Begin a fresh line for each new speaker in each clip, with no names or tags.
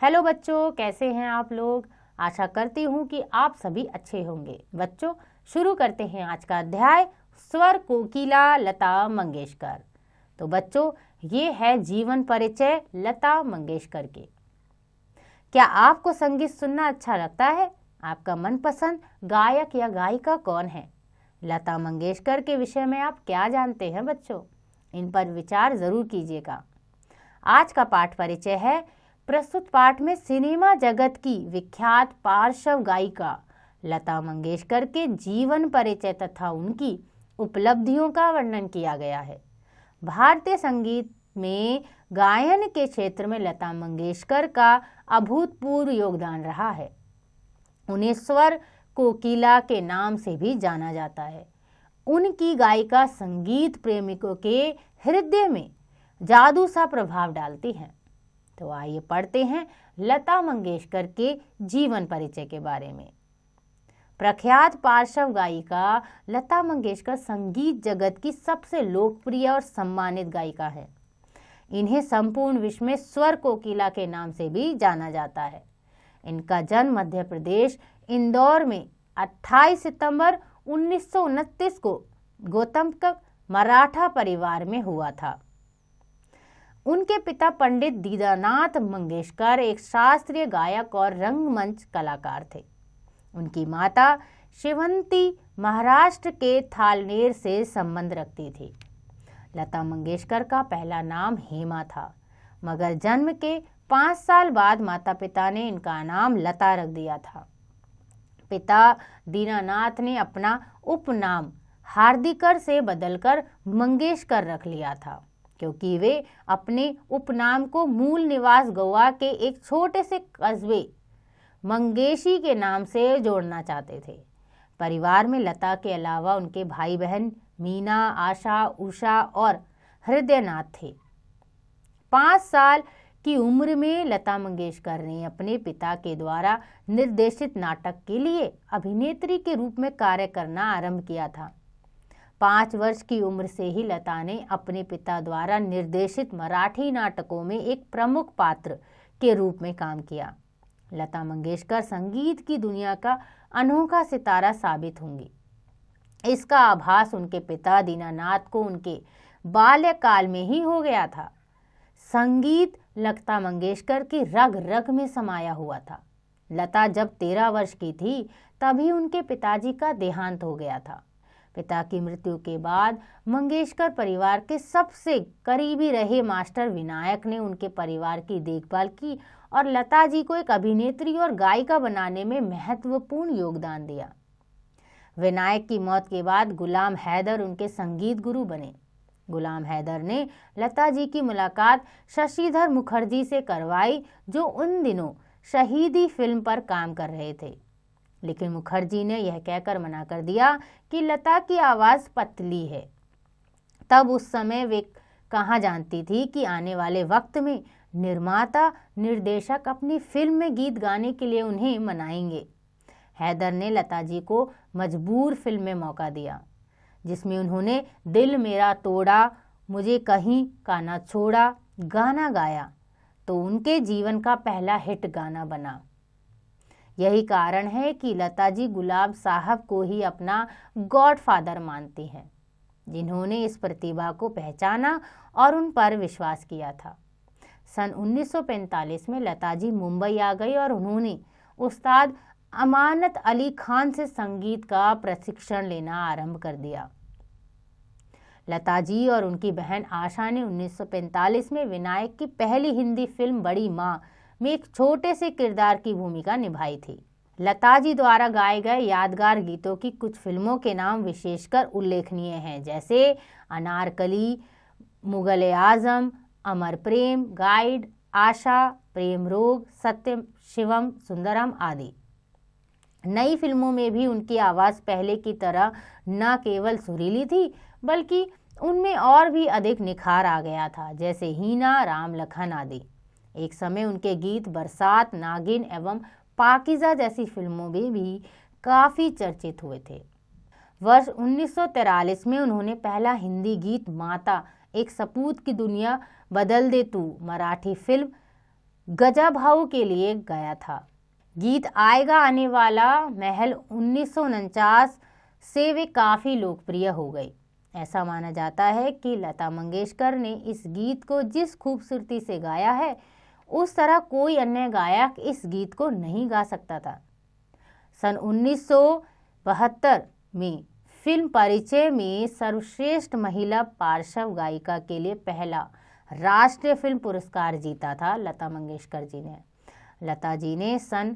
Hello बच्चों, कैसे हैं आप लोग। आशा करती हूँ कि आप सभी अच्छे होंगे। बच्चों, शुरू करते हैं आज का अध्याय स्वर कोकिला लता मंगेशकर। तो बच्चों, ये है जीवन परिचय लता मंगेशकर के। क्या आपको संगीत सुनना अच्छा लगता है? आपका मनपसंद गायक या गायिका कौन है? लता मंगेशकर के विषय में आप क्या जानते हैं बच्चों? इन पर विचार जरूर कीजिएगा। आज का पाठ परिचय है। प्रस्तुत पाठ में सिनेमा जगत की विख्यात पार्श्व गायिका लता मंगेशकर के जीवन परिचय तथा उनकी उपलब्धियों का वर्णन किया गया है। भारतीय संगीत में गायन के क्षेत्र में लता मंगेशकर का अभूतपूर्व योगदान रहा है। उन्हें स्वर कोकिला के नाम से भी जाना जाता है। उनकी गायिका संगीत प्रेमिकों के हृदय में जादू सा प्रभाव डालती हैं। तो आइए पढ़ते हैं लता मंगेशकर के जीवन परिचय के बारे में। प्रख्यात पार्श्व गायिका लता मंगेशकर संगीत जगत की सबसे लोकप्रिय और सम्मानित गायिका है। इन्हें संपूर्ण विश्व में स्वर कोकिला के नाम से भी जाना जाता है। इनका जन्म मध्य प्रदेश इंदौर में 28 सितंबर 1929 को गौतमक मराठा परिवार में हुआ था। उनके पिता पंडित दीनानाथ मंगेशकर एक शास्त्रीय गायक और रंगमंच कलाकार थे। उनकी माता शिवंती महाराष्ट्र के थालनेर से संबंध रखती थी। लता मंगेशकर का पहला नाम हेमा था, मगर जन्म के 5 साल बाद माता पिता ने इनका नाम लता रख दिया था। पिता दीनानाथ ने अपना उपनाम हार्दिकर से बदलकर मंगेशकर रख लिया था, क्योंकि वे अपने उपनाम को मूल निवास गोवा के एक छोटे से कस्बे मंगेशी के नाम से जोड़ना चाहते थे। परिवार में लता के अलावा उनके भाई बहन मीना, आशा, उषा और हृदयनाथ थे। 5 साल की उम्र में लता मंगेशकर ने अपने पिता के द्वारा निर्देशित नाटक के लिए अभिनेत्री के रूप में कार्य करना आरंभ किया था। 5 वर्ष की उम्र से ही लता ने अपने पिता द्वारा निर्देशित मराठी नाटकों में एक प्रमुख पात्र के रूप में काम किया। लता मंगेशकर संगीत की दुनिया का अनोखा सितारा साबित होंगी। इसका आभास उनके पिता दीनानाथ को उनके बाल्यकाल में ही हो गया था। संगीत लता मंगेशकर की रग रग में समाया हुआ था। लता जब 13 वर्ष की थी तभी उनके पिताजी का देहांत हो गया था। पिता की मृत्यु के बाद मंगेशकर परिवार के सबसे करीबी रहे मास्टर विनायक ने उनके परिवार की देखभाल की और लता जी को एक अभिनेत्री और गायिका बनाने में महत्वपूर्ण योगदान दिया। विनायक की मौत के बाद गुलाम हैदर उनके संगीत गुरु बने। गुलाम हैदर ने लता जी की मुलाकात शशिधर मुखर्जी से करवाई, जो उन दिनों शहीदी फिल्म पर काम कर रहे थे। लेकिन मुखर्जी ने यह कहकर मना कर दिया कि लता की आवाज़ पतली है। तब उस समय वे कहाँ जानती थी कि आने वाले वक्त में निर्माता निर्देशक अपनी फिल्म में गीत गाने के लिए उन्हें मनाएंगे। हैदर ने लता जी को मजबूर फिल्म में मौका दिया, जिसमें उन्होंने दिल मेरा तोड़ा, मुझे कहीं का ना छोड़ा गाना गाया, तो उनके जीवन का पहला हिट गाना बना। यही कारण है कि लता जी गुलाब साहब को ही अपना गॉडफादर मानती हैं, जिन्होंने इस प्रतिभा को पहचाना और उन पर विश्वास किया था। सन 1945 में लता जी मुंबई आ गई और उन्होंने उस्ताद अमानत अली खान से संगीत का प्रशिक्षण लेना आरंभ कर दिया। लता जी और उनकी बहन आशा ने 1945 में विनायक की पहली हिंदी फिल्म बड़ी माँ में एक छोटे से किरदार की भूमिका निभाई थी। लता जी द्वारा गाए गए यादगार गीतों की कुछ फिल्मों के नाम विशेषकर उल्लेखनीय हैं, जैसे अनारकली, मुगल आजम, अमर प्रेम, गाइड, आशा, प्रेम रोग, सत्यम शिवम सुंदरम आदि। नई फिल्मों में भी उनकी आवाज़ पहले की तरह न केवल सुरीली थी, बल्कि उनमें और भी अधिक निखार आ गया था, जैसे हीना, राम लखन आदि। एक समय उनके गीत बरसात, नागिन एवं पाकीज़ा जैसी फिल्मों में भी काफ़ी चर्चित हुए थे। वर्ष 1943 में उन्होंने पहला हिंदी गीत माता एक सपूत की दुनिया बदल दे तू मराठी फिल्म गजा भाऊ के लिए गाया था। गीत आएगा आने वाला महल 1949 से वे काफ़ी लोकप्रिय हो गई। ऐसा माना जाता है कि लता मंगेशकर ने इस गीत को जिस खूबसूरती से गाया है उस तरह कोई अन्य गायक इस गीत को नहीं गा सकता था। सन 1972 में फिल्म परिचय में सर्वश्रेष्ठ महिला पार्श्व गायिका के लिए पहला राष्ट्रीय फिल्म पुरस्कार जीता था लता मंगेशकर जी ने। लता जी ने सन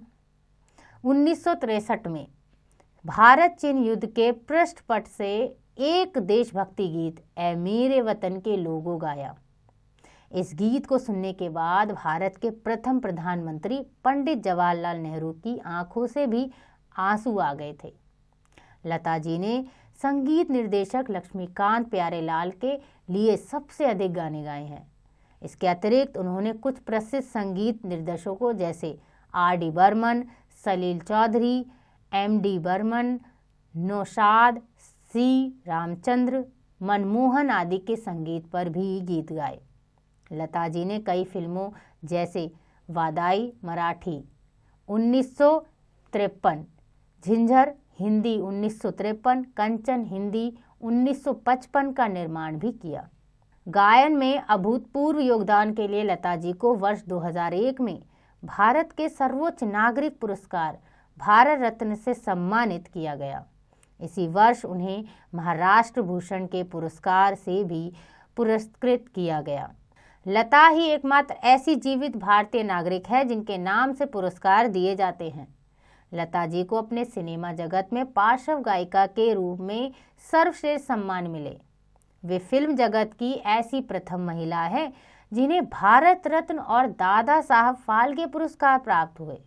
1963 में भारत चीन युद्ध के पृष्ठपट से एक देशभक्ति गीत ऐ मेरे वतन के लोगों गाया। इस गीत को सुनने के बाद भारत के प्रथम प्रधानमंत्री पंडित जवाहरलाल नेहरू की आंखों से भी आंसू आ गए थे। लता जी ने संगीत निर्देशक लक्ष्मीकांत प्यारेलाल के लिए सबसे अधिक गाने गाए हैं। इसके अतिरिक्त उन्होंने कुछ प्रसिद्ध संगीत निर्देशकों जैसे R.D. बर्मन, सलील चौधरी, M.D. बर्मन, नौशाद, C. रामचंद्र, मनमोहन आदि के संगीत पर भी गीत गाए। लता जी ने कई फिल्मों जैसे वादाई मराठी 1953, झिंझर हिंदी 1953, कंचन हिंदी 1955 का निर्माण भी किया। गायन में अभूतपूर्व योगदान के लिए लता जी को वर्ष 2001 में भारत के सर्वोच्च नागरिक पुरस्कार भारत रत्न से सम्मानित किया गया। इसी वर्ष उन्हें महाराष्ट्र भूषण के पुरस्कार से भी पुरस्कृत किया गया। लता ही एकमात्र ऐसी जीवित भारतीय नागरिक है जिनके नाम से पुरस्कार दिए जाते हैं। लता जी को अपने सिनेमा जगत में पार्श्व गायिका के रूप में सर्वश्रेष्ठ सम्मान मिले। वे फिल्म जगत की ऐसी प्रथम महिला है जिन्हें भारत रत्न और दादा साहब फाल्के पुरस्कार प्राप्त हुए।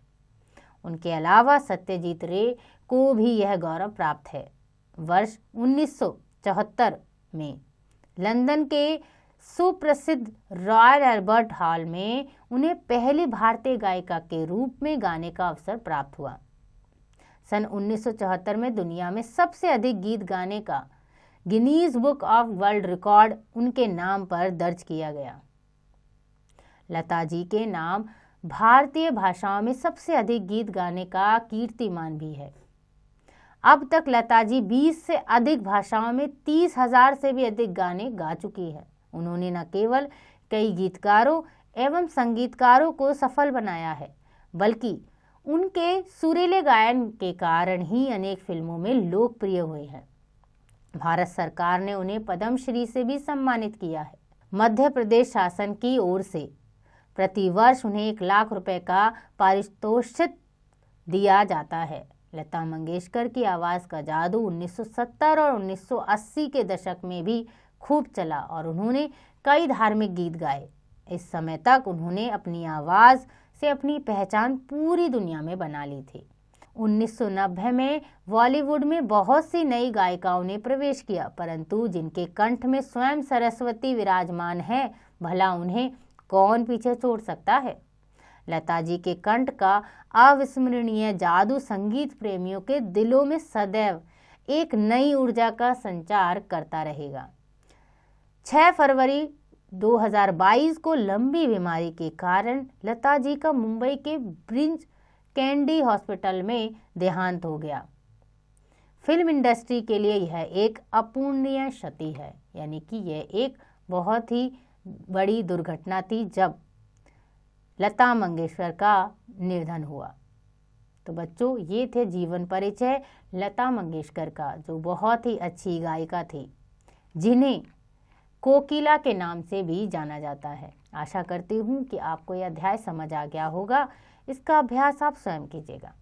उनके अलावा सत्यजीत रे को भी यह गौरव प्राप्त है। वर्ष 1974 में लंदन के सुप्रसिद्ध रॉयल अल्बर्ट हॉल में उन्हें पहली भारतीय गायिका के रूप में गाने का अवसर प्राप्त हुआ। सन 1974 में दुनिया में सबसे अधिक गीत गाने का Guinness book of world record उनके नाम पर दर्ज किया गया। लता जी के नाम भारतीय भाषाओं में सबसे अधिक गीत गाने का कीर्तिमान भी है। अब तक लता जी 20 से अधिक भाषाओं में 30,000 से भी अधिक गाने गा चुकी है। उन्होंने न केवल कई गीतकारों एवं संगीतकारों को सफल बनाया है, बल्कि उनके सुरीले गायन के कारण ही अनेक फिल्मों में लोकप्रिय हुए हैं। भारत सरकार ने उन्हें पद्मश्री से भी सम्मानित किया है। मध्य प्रदेश शासन की ओर से प्रतिवर्ष उन्हें 1 लाख रुपए का पारितोषिक दिया जाता है। लता मंगेशकर की आवाज़ का जादू 1970 और 1980 के दशक में भी खूब चला और उन्होंने कई धार्मिक गीत गाए। इस समय तक उन्होंने अपनी आवाज़ से अपनी पहचान पूरी दुनिया में बना ली थी। 1990 में बॉलीवुड में बहुत सी नई गायिकाओं ने प्रवेश किया, परंतु जिनके कंठ में स्वयं सरस्वती विराजमान है, भला उन्हें कौन पीछे छोड़ सकता है। लता जी के कंठ का अविस्मरणीय जादू संगीत प्रेमियों के दिलों में सदैव एक नई ऊर्जा का संचार करता रहेगा। 6 फरवरी 2022 को लंबी बीमारी के कारण लता जी का मुंबई के ब्रिज कैंडी हॉस्पिटल में देहांत हो गया। फिल्म इंडस्ट्री के लिए यह एक अपूर्णीय क्षति है, यानी कि यह एक बहुत ही बड़ी दुर्घटना थी जब लता मंगेशकर का निधन हुआ। तो बच्चों, ये थे जीवन परिचय लता मंगेशकर का, जो बहुत ही अच्छी गायिका थी, जिन्हें कोकिला के नाम से भी जाना जाता है। आशा करती हूँ कि आपको यह अध्याय समझ आ गया होगा। इसका अभ्यास आप स्वयं कीजिएगा।